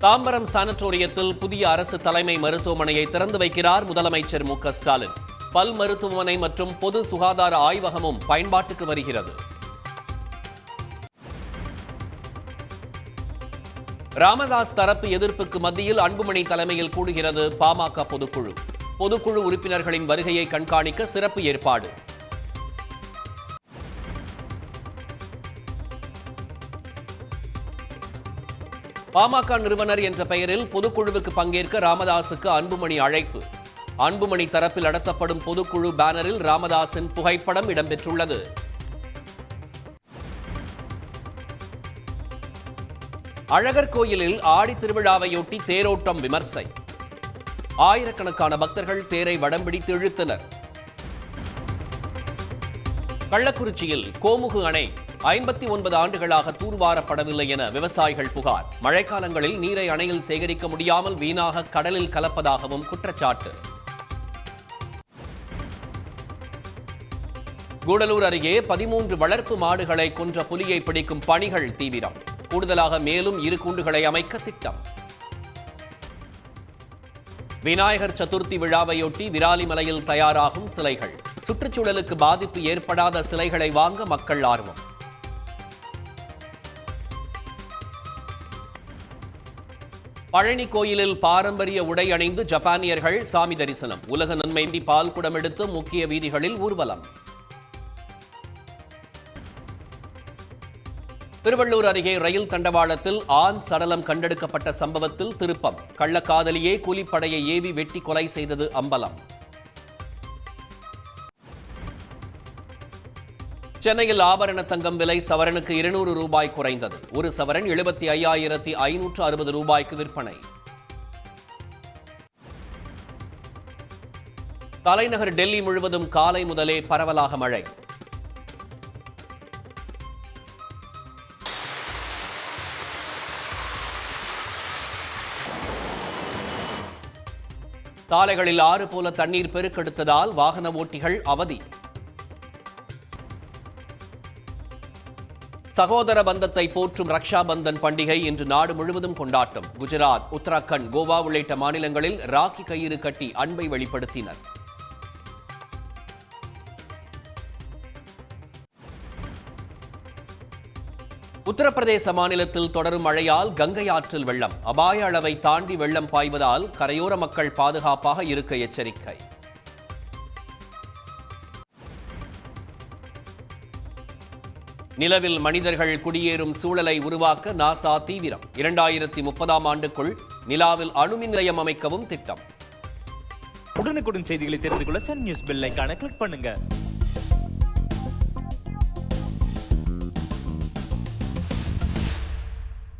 தாம்பரம் சானட்டோரியத்தில் புதிய அரசு தலைமை மருத்துவமனையை திறந்து வைக்கிறார் முதலமைச்சர் மு.க.ஸ்டாலின். பல் மருத்துவமனை மற்றும் பொது சுகாதார ஆய்வகமும் பயன்பாட்டுக்கு வருகிறது. ராமதாஸ் தரப்பு எதிர்ப்புக்கு மத்தியில் அன்புமணி தலைமையில் கூடுகிறது பாமக பொதுக்குழு. பொதுக்குழு உறுப்பினர்களின் வருகையை கண்காணிக்க சிறப்பு ஏற்பாடு. பாமக நிறுவனர் என்ற பெயரில் பொதுக்குழுவுக்கு பங்கேற்க ராமதாசுக்கு அன்புமணி அழைப்பு. அன்புமணி தரப்பில் நடத்தப்படும் பொதுக்குழு பேனரில் ராமதாசின் புகைப்படம் இடம்பெற்றுள்ளது. அழகர் கோயிலில் ஆடி திருவிழாவையொட்டி தேரோட்டம் விமர்சை. ஆயிரக்கணக்கான பக்தர்கள் தேரை வடம்பிடித்து இழுத்தனர். கள்ளக்குறிச்சியில் கோமுகு அணை 59 ஆண்டுகளாக தூர்வாரப்படவில்லை என விவசாயிகள் புகார். மழைக்காலங்களில் நீரை அணையில் சேகரிக்க முடியாமல் வீணாக கடலில் கலப்பதாகவும் குற்றச்சாட்டு. கூடலூர் அருகே 13 வளர்ப்பு மாடுகளை கொன்ற புலியை பிடிக்கும் பணிகள் தீவிரம். கூடுதலாக மேலும் 2 கூண்டுகளை அமைக்க திட்டம். விநாயகர் சதுர்த்தி விழாவையொட்டி விராலிமலையில் தயாராகும் சிலைகள். சுற்றுச்சூழலுக்கு பாதிப்பு ஏற்படாத சிலைகளை வாங்க மக்கள் ஆர்வம். பழனி கோயிலில் பாரம்பரிய உடை அணிந்து ஜப்பானியர்கள் சாமி தரிசனம். உலக நன்மையின்றி பால் குடம் எடுத்து முக்கிய வீதிகளில் ஊர்வலம். திருவள்ளூர் அருகே ரயில் தண்டவாளத்தில் ஆண் சடலம் கண்டெடுக்கப்பட்ட சம்பவத்தில் திருப்பம். கள்ளக்காதலியே கூலிப்படையை ஏவி வெட்டி கொலை செய்தது அம்பலம். சென்னையில் ஆபரண தங்கம் விலை சவரனுக்கு 200 ரூபாய் குறைந்தது. ஒரு சவரன் 75,560 ரூபாய்க்கு விற்பனை. தலைநகர் டெல்லி முழுவதும் காலை முதலே பரவலாக மழை. சாலைகளில் ஆறு போல தண்ணீர் பெருக்கெடுத்ததால் வாகன ஓட்டிகள் அவதி. சகோதர பந்தத்தை போற்றும் ரக்ஷா பந்தன் பண்டிகை இன்று நாடு முழுவதும் கொண்டாட்டம். குஜராத், உத்தராகண்ட், கோவா உள்ளிட்ட மாநிலங்களில் ராக்கி கயிறு கட்டி அன்பை வெளிப்படுத்தினர். உத்தரப்பிரதேச மாநிலத்தில் தொடரும் மழையால் கங்கை ஆற்றில் வெள்ளம். அபாய அளவை தாண்டி வெள்ளம் பாய்வதால் கரையோர மக்கள் பாதுகாப்பாக இருக்க எச்சரிக்கை. நிலவில் மனிதர்கள் குடியேறும் சூழலை உருவாக்க நாசா தீவிரம். 2030ஆம் ஆண்டுக்குள் நிலாவில் அணுமின் நிலையம் அமைக்கவும் திட்டம். உடனுக்குடன் செய்திகளை தெரிந்து கொள்ள சன் நியூஸ் பெல் ஐகானை கிளிக் பண்ணுங்க.